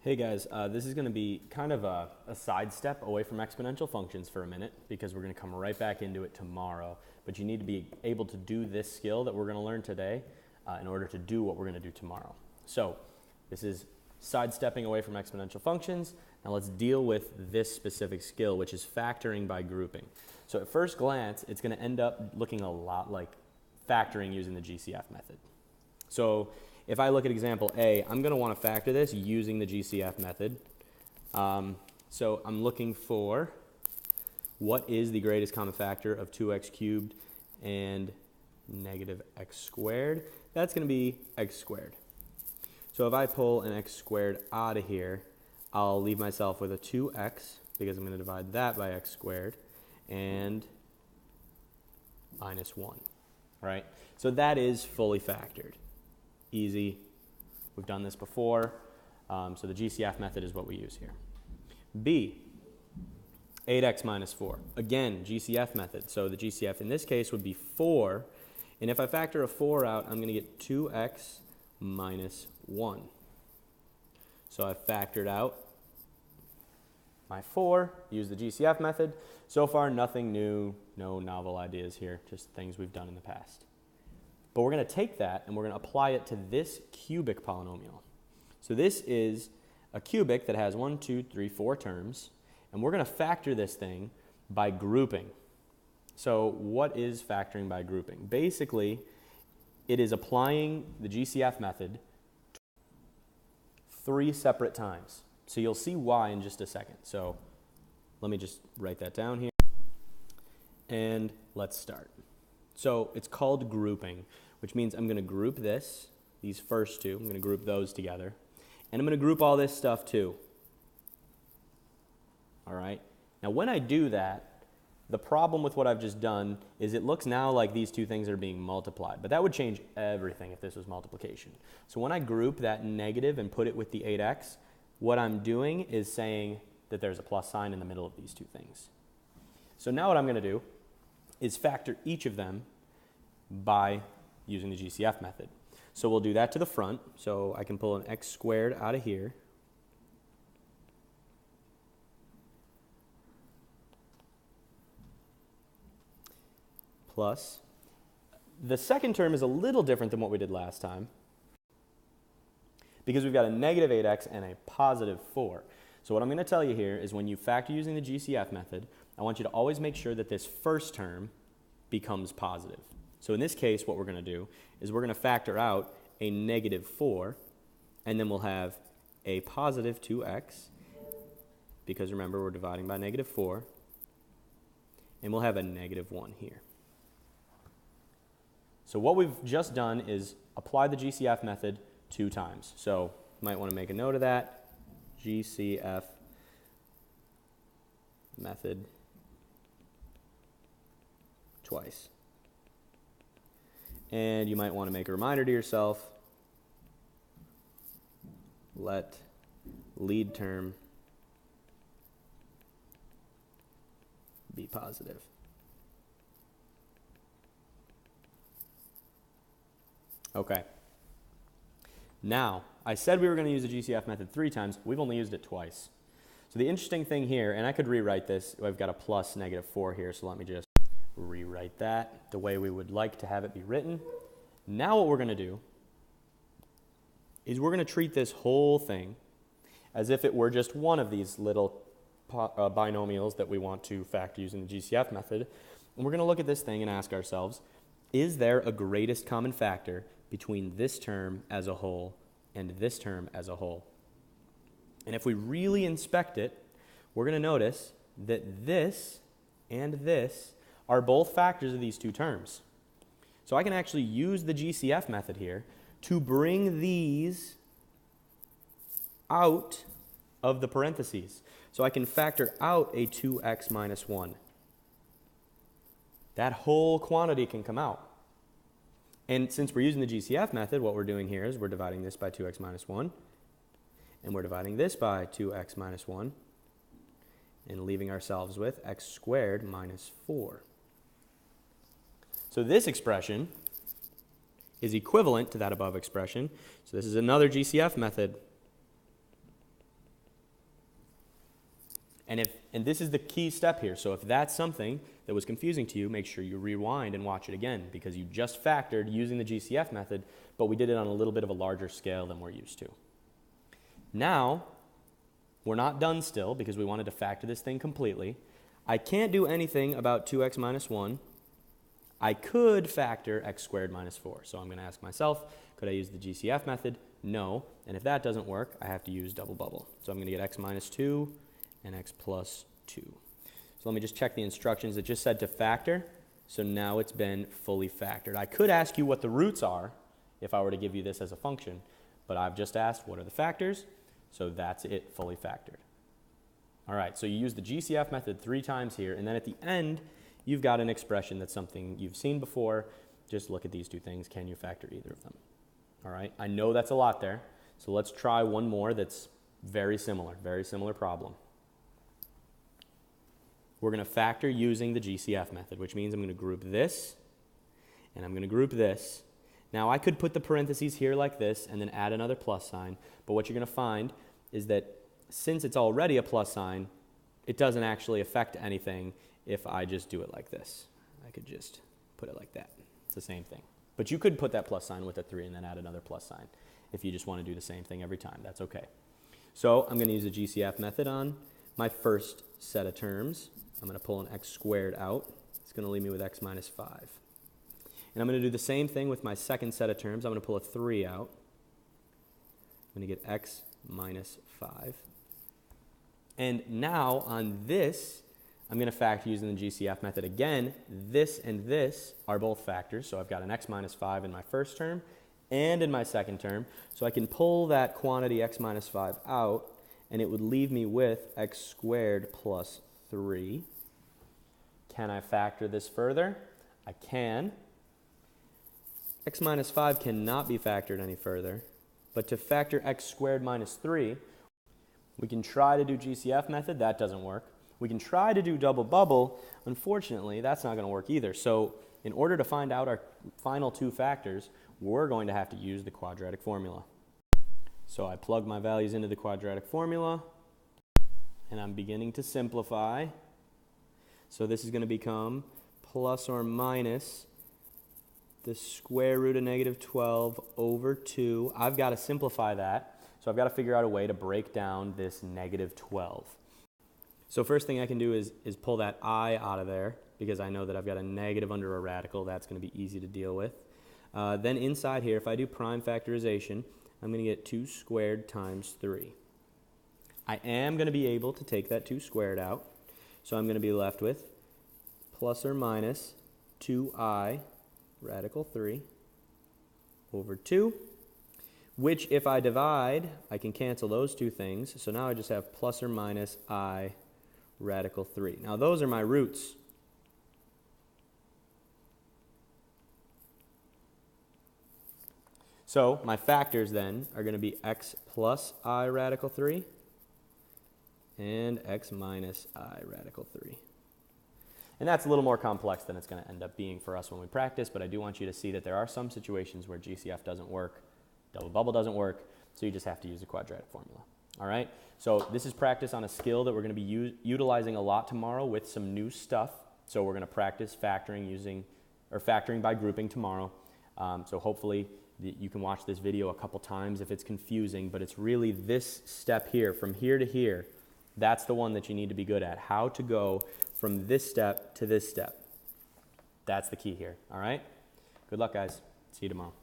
Hey guys, this is going to be kind of a sidestep away from exponential functions for a minute because we're going to come right back into it tomorrow. But you need to be able to do this skill that we're going to learn today in order to do what we're going to do tomorrow. So this is sidestepping away from exponential functions. Now let's deal with this specific skill, which is factoring by grouping. So at first glance, it's going to end up looking a lot like factoring using the Gcf method. So if I look at example A, I'm going to want to factor this using the Gcf method. So I'm looking for what is the greatest common factor of 2x cubed and negative x squared. That's going to be x squared. So if I pull an x squared out of here, I'll leave myself with a 2x because I'm going to divide that by x squared and minus 1. Right? So that is fully factored. Easy. We've done this before. So the Gcf method is what we use here. B, 8x minus 4. Again, Gcf method. So the Gcf in this case would be 4. And if I factor a 4 out, I'm going to get 2x minus 1. So I've factored out my 4, use the Gcf method. So far, nothing new, no novel ideas here, just things we've done in the past. But we're going to take that and we're going to apply it to this cubic polynomial. So this is a cubic that has 1, 2, 3, 4 terms. And we're going to factor this thing by grouping. So what is factoring by grouping? Basically, it is applying the Gcf method 3 separate times. So you'll see why in just a second. So let me just write that down here. And let's start. So it's called grouping, which means I'm going to group these first two. I'm going to group those together. And I'm going to group all this stuff too. All right? Now when I do that, the problem with what I've just done is it looks now like these two things are being multiplied. But that would change everything if this was multiplication. So when I group that negative and put it with the 8x, what I'm doing is saying that there's a plus sign in the middle of these two things. So now what I'm going to do is factor each of them by using the Gcf method. So we'll do that to the front. So I can pull an x squared out of here. Plus, the second term is a little different than what we did last time because we've got a negative 8x and a positive 4. So what I'm going to tell you here is when you factor using the Gcf method, I want you to always make sure that this first term becomes positive. So in this case, what we're going to do is we're going to factor out a negative 4, and then we'll have a positive 2x, because remember, we're dividing by negative 4, and we'll have a negative 1 here. So what we've just done is apply the Gcf method 2 times. So you might want to make a note of that. Gcf method twice. And you might want to make a reminder to yourself, let lead term be positive. Okay. Now, I said we were going to use the Gcf method 3 times. We've only used it twice. So the interesting thing here, and I could rewrite this. I've got a plus negative 4 here, so let me just rewrite that the way we would like to have it be written. Now what we're going to do is we're going to treat this whole thing as if it were just one of these little binomials that we want to factor using the Gcf method. And we're going to look at this thing and ask ourselves, is there a greatest common factor between this term as a whole and this term as a whole? And if we really inspect it, we're going to notice that this and this are both factors of these two terms. So I can actually use the Gcf method here to bring these out of the parentheses. So I can factor out a 2x minus 1. That whole quantity can come out. And since we're using the Gcf method, what we're doing here is we're dividing this by 2x minus 1. And we're dividing this by 2x minus 1. And leaving ourselves with x squared minus 4. So this expression is equivalent to that above expression. So this is another Gcf method. And this is the key step here. So if that's something that was confusing to you, make sure you rewind and watch it again, because you just factored using the GCF method, but we did it on a little bit of a larger scale than we're used to. Now, we're not done still, because we wanted to factor this thing completely. I can't do anything about 2x minus 1. I could factor x squared minus 4. So I'm going to ask myself, could I use the GCF method? No. And if that doesn't work, I have to use double bubble. So I'm going to get x minus 2 and x plus 2. So let me just check the instructions. It just said to factor, so now it's been fully factored. I could ask you what the roots are if I were to give you this as a function, but I've just asked what are the factors, so that's it, fully factored. All right, so you use the GCF method 3 times here, and then at the end, you've got an expression that's something you've seen before. Just look at these 2 things. Can you factor either of them? All right, I know that's a lot there, so let's try one more that's very similar problem. We're going to factor using the GCF method, which means I'm going to group this, and I'm going to group this. Now, I could put the parentheses here like this and then add another plus sign, but what you're going to find is that since it's already a plus sign, it doesn't actually affect anything if I just do it like this. I could just put it like that. It's the same thing. But you could put that plus sign with a 3 and then add another plus sign if you just want to do the same thing every time. That's okay. So I'm going to use the GCF method on my first set of terms. I'm going to pull an x squared out. It's going to leave me with x minus 5. And I'm going to do the same thing with my second set of terms. I'm going to pull a 3 out. I'm going to get x minus 5. And now on this, I'm going to factor using the GCF method. Again, this and this are both factors. So I've got an x minus 5 in my first term and in my second term. So I can pull that quantity x minus 5 out, and it would leave me with x squared plus 3. Can I factor this further? I can. X minus 5 cannot be factored any further. But to factor x squared minus 3, we can try to do GCF method. That doesn't work. We can try to do double bubble. Unfortunately, that's not going to work either. So in order to find out our final 2 factors, we're going to have to use the quadratic formula. So I plug my values into the quadratic formula, and I'm beginning to simplify. So this is going to become plus or minus the square root of negative 12 over 2. I've got to simplify that, so I've got to figure out a way to break down this negative 12. So first thing I can do is pull that I out of there, because I know that I've got a negative under a radical. That's going to be easy to deal with. Then inside here, if I do prime factorization, I'm going to get 2 squared times 3. I am going to be able to take that 2 squared out, so I'm going to be left with plus or minus 2i radical 3 over 2, which if I divide, I can cancel those 2 things. So now I just have plus or minus I radical 3. Now those are my roots. So my factors then are going to be x plus I radical 3 and x minus I radical 3. And that's a little more complex than it's going to end up being for us when we practice, but I do want you to see that there are some situations where GCF doesn't work, double bubble doesn't work, so you just have to use the quadratic formula. All right? So this is practice on a skill that we're going to be utilizing a lot tomorrow with some new stuff. So we're going to practice factoring by grouping tomorrow. So hopefully you can watch this video a couple times if it's confusing, but it's really this step here, from here to here. That's the one that you need to be good at, how to go from this step to this step. That's the key here, all right? Good luck, guys. See you tomorrow.